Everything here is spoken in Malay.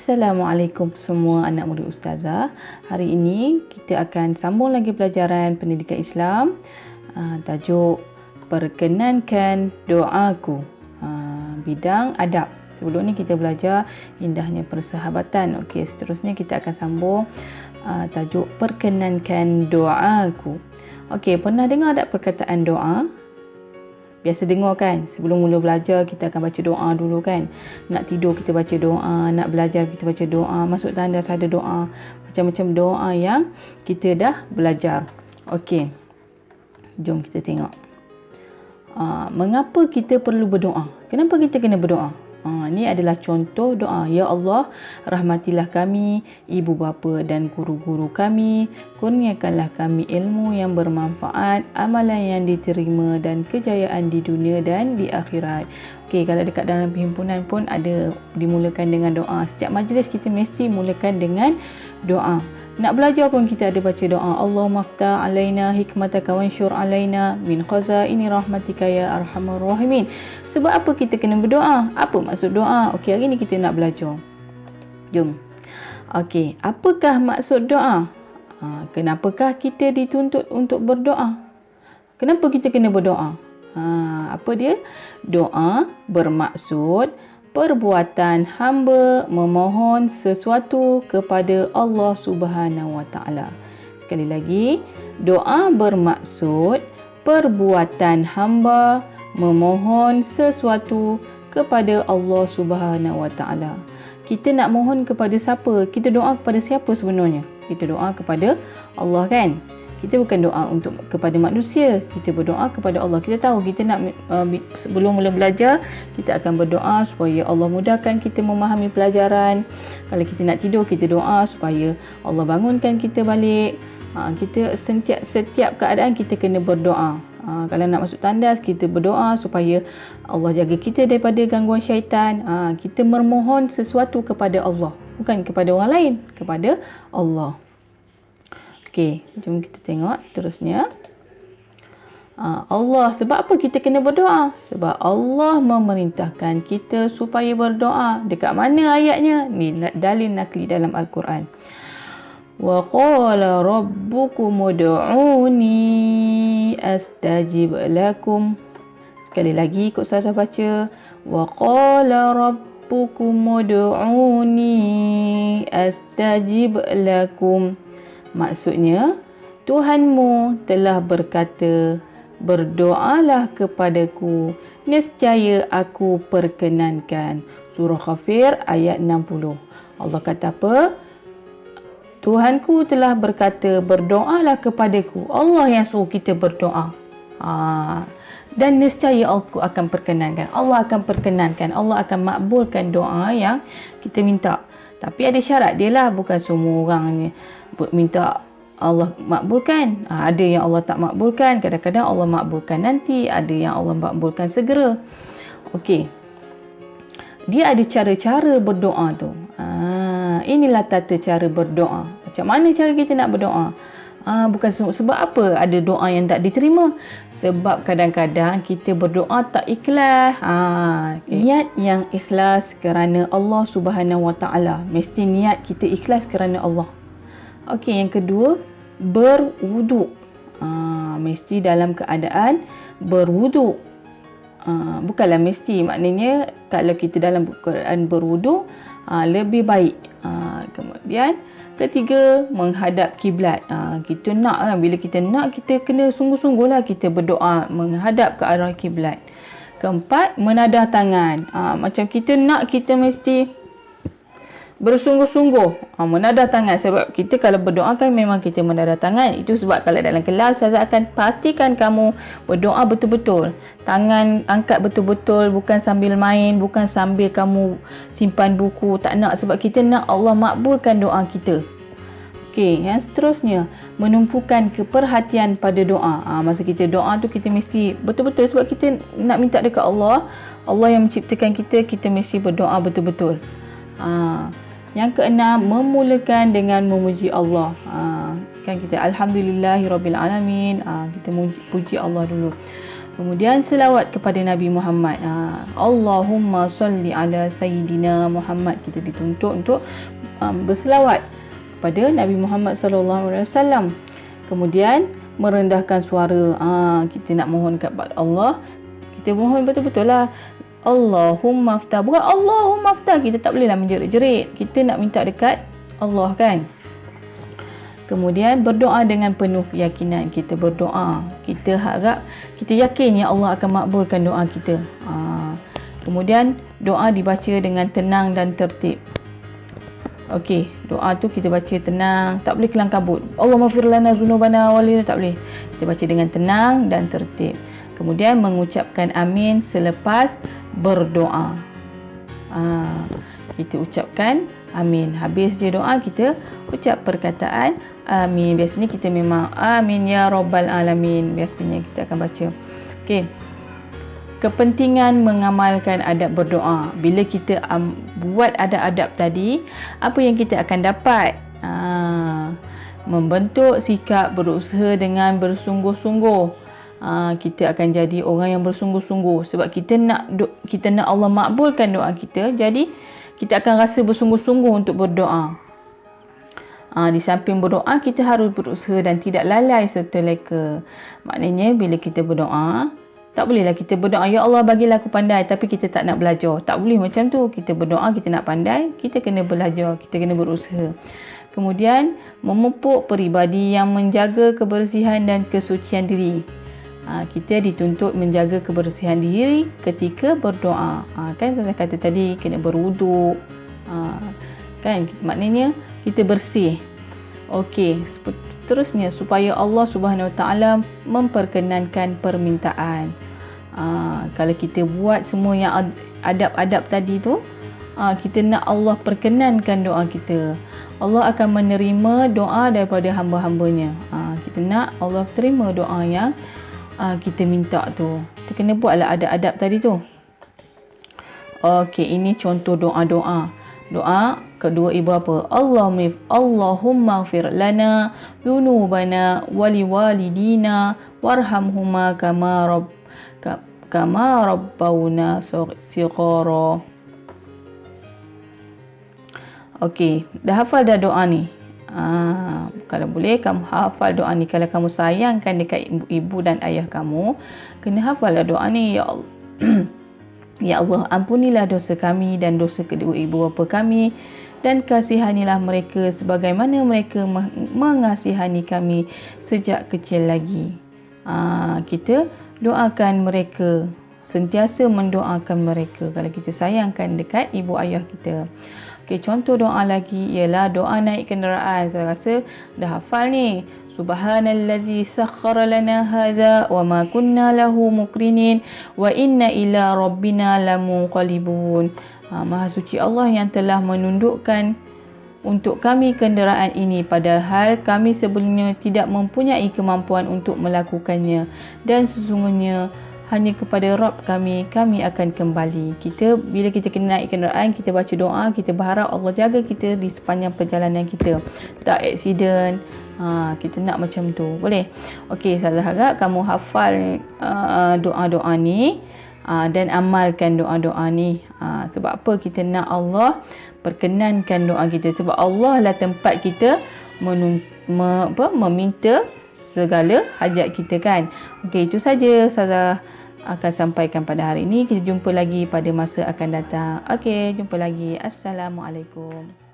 Assalamualaikum semua anak murid Ustazah. Hari ini kita akan sambung lagi pelajaran pendidikan Islam. Tajuk Perkenankan Doaku. Bidang adab. Sebelum ni kita belajar indahnya persahabatan. Okey, seterusnya kita akan sambung tajuk Perkenankan Doaku. Okey, pernah dengar tak perkataan doa? Biasa dengar kan, sebelum mula belajar kita akan baca doa dulu kan. Nak tidur kita baca doa, nak belajar kita baca doa, masuk tandas ada doa. Macam-macam doa yang kita dah belajar. Okey, jom kita tengok. Mengapa kita perlu berdoa? Kenapa kita kena berdoa? Ini adalah contoh doa. Ya Allah, rahmatilah kami, ibu bapa dan guru-guru kami. Kurniakanlah kami ilmu yang bermanfaat, amalan yang diterima dan kejayaan di dunia dan di akhirat. Okey, kalau dekat dalam perhimpunan pun ada dimulakan dengan doa. Setiap majlis kita mesti mulakan dengan doa. Nak belajar pun kita ada baca doa. Allahumma aftah alaina hikmataka wansyur alaina min khazaini rahmatika ya arhamar rahimin. Sebab apa kita kena berdoa? Apa maksud doa? Okey, hari ni kita nak belajar. Jom. Okey, apakah maksud doa? Kenapakah kita dituntut untuk berdoa? Kenapa kita kena berdoa? Apa dia? Doa bermaksud perbuatan hamba memohon sesuatu kepada Allah Subhanahu Wa Taala. Sekali lagi, doa bermaksud perbuatan hamba memohon sesuatu kepada Allah Subhanahu Wa Taala. Kita nak mohon kepada siapa? Kita doa kepada siapa sebenarnya? Kita doa kepada Allah kan? Kita bukan doa kepada manusia. Kita berdoa kepada Allah. Kita tahu kita nak sebelum mula belajar, kita akan berdoa supaya Allah mudahkan kita memahami pelajaran. Kalau kita nak tidur, kita doa supaya Allah bangunkan kita balik. Kita setiap keadaan kita kena berdoa. Kalau nak masuk tandas, kita berdoa supaya Allah jaga kita daripada gangguan syaitan. Kita memohon sesuatu kepada Allah, bukan kepada orang lain, kepada Allah. Okey, jom kita tengok seterusnya. Allah, sebab apa kita kena berdoa? Sebab Allah memerintahkan kita supaya berdoa. Dekat mana ayatnya? Ni dalil nakli dalam Al-Quran. Wa qala rabbukum ud'uni astajib lakum. Sekali lagi ikut saya baca. Wa qala rabbukum ud'uni astajib lakum. Maksudnya, Tuhanmu telah berkata, berdoalah kepadaku, nescaya aku perkenankan. Surah Ghafir ayat 60. Allah kata apa? Tuhanku telah berkata, berdoalah kepadaku. Allah yang suruh kita berdoa. Dan nescaya aku akan perkenankan. Allah akan perkenankan. Allah akan makbulkan doa yang kita minta. Tapi ada syarat dia lah. Bukan semua orang minta Allah makbulkan. Ada yang Allah tak makbulkan. Kadang-kadang Allah makbulkan nanti. Ada yang Allah makbulkan segera. Okey. Dia ada cara-cara berdoa tu. Inilah tata cara berdoa. Macam mana cara kita nak berdoa? Bukan sebab apa ada doa yang tak diterima? Sebab kadang-kadang kita berdoa tak ikhlas. Niat yang ikhlas kerana Allah Subhanahu Wa Taala. Mesti niat kita ikhlas kerana Allah. Okey, yang kedua, berwuduk. Mesti dalam keadaan berwuduk. Bukanlah mesti, maknanya kalau kita dalam keadaan berwuduk, lebih baik. Kemudian ketiga, menghadap kiblat. Kita nak kan, bila kita nak, kita kena sungguh-sungguh lah kita berdoa menghadap ke arah kiblat. Keempat, menadah tangan. Macam kita nak, kita mesti bersungguh-sungguh menadah tangan. Sebab kita kalau berdoa kan memang kita menadah tangan. Itu sebab kalau dalam kelas saya akan pastikan kamu berdoa betul-betul. Tangan angkat betul-betul, bukan sambil main, bukan sambil kamu simpan buku. Tak nak, sebab kita nak Allah makbulkan doa kita. Okey, yang seterusnya, menumpukan keperhatian pada doa. Masa kita doa tu kita mesti betul-betul, sebab kita nak minta dekat Allah. Allah yang menciptakan kita, kita mesti berdoa betul-betul. Yang keenam, memulakan dengan memuji Allah. Kan kita alhamdulillahirabbil alamin. Kita puji Allah dulu. Kemudian selawat kepada Nabi Muhammad. Allahumma salli ala Sayyidina Muhammad. Kita dituntut untuk berselawat kepada Nabi Muhammad sallallahu alaihi wasallam. Kemudian merendahkan suara. Kita nak mohon kepada Allah. Kita mohon betul-betul lah. Allahumma aftah. Bukan Allahumma aftah. Kita tak bolehlah menjerit-jerit. Kita nak minta dekat Allah kan. Kemudian berdoa dengan penuh keyakinan. Kita berdoa. Kita harap, kita yakin ya Allah akan makbulkan doa kita. Kemudian doa dibaca dengan tenang dan tertib. Okey, doa tu kita baca tenang, tak boleh kelang kabut. Allahumma fir lana zunubana walina, tak boleh. Kita baca dengan tenang dan tertib. Kemudian mengucapkan amin selepas berdoa. Kita ucapkan amin. Habis je doa, kita ucap perkataan amin. Biasanya kita memang amin ya rabbal alamin. Biasanya kita akan baca. Okey. Kepentingan mengamalkan adab berdoa. Bila kita buat adab-adab tadi, apa yang kita akan dapat? Membentuk sikap berusaha dengan bersungguh-sungguh. Kita akan jadi orang yang bersungguh-sungguh. Sebab kita nak Allah makbulkan doa kita. Jadi kita akan rasa bersungguh-sungguh untuk berdoa. Di samping berdoa, kita harus berusaha dan tidak lalai serta leka. Maknanya bila kita berdoa, tak bolehlah kita berdoa, ya Allah bagilah aku pandai, tapi kita tak nak belajar. Tak boleh macam tu. Kita berdoa, kita nak pandai, kita kena belajar, kita kena berusaha. Kemudian memupuk peribadi yang menjaga kebersihan dan kesucian diri. Kita dituntut menjaga kebersihan diri ketika berdoa. Kan saya kata tadi kena berwuduk. Kan maknanya kita bersih. Okey, seterusnya supaya Allah Subhanahu Wa Taala memperkenankan permintaan. Kalau kita buat semua yang adab-adab tadi tu, kita nak Allah perkenankan doa kita. Allah akan menerima doa daripada hamba-hambanya. Kita nak Allah terima doa yang kita minta tu. Kita kena buatlah adab-adab tadi tu. Okey, ini contoh doa-doa. Doa kedua ibu apa? Allahumma ighfir lana dhunubana wali walidina warhamhuma kama rabbawna shighara. Okey, dah hafal dah doa ni? Kalau boleh kamu hafal doa ni. Kalau kamu sayangkan dekat ibu dan ayah kamu, kena hafal dah doa ni. Ya Allah, ya Allah, ampunilah dosa kami dan dosa kedua ibu bapa kami, dan kasihanilah mereka sebagaimana mereka mengasihani kami sejak kecil lagi. Kita doakan mereka, sentiasa mendoakan mereka kalau kita sayangkan dekat ibu ayah kita. Okey, contoh doa lagi ialah doa naik kenderaan. Saya rasa dah hafal ni. Subhanallazi sakhkhara lana hadza wa ma kunna lahu muqrinin wa inna ila rabbina lamunqalibun. Maha suci Allah yang telah menundukkan untuk kami kenderaan ini padahal kami sebelumnya tidak mempunyai kemampuan untuk melakukannya, dan sesungguhnya hanya kepada Rabb kami akan kembali. Bila kita kena naik kenderaan, kita baca doa, kita berharap Allah jaga kita di sepanjang perjalanan kita, tak aksiden. Kita nak macam tu, boleh? Okey, saya harap kamu hafal doa-doa ni dan amalkan doa-doa ni. Sebab apa kita nak Allah perkenankan doa kita? Sebab Allah lah tempat kita meminta segala hajat kita kan. Okey, itu saja saya akan sampaikan pada hari ini. Kita jumpa lagi pada masa akan datang. Okey, jumpa lagi. Assalamualaikum.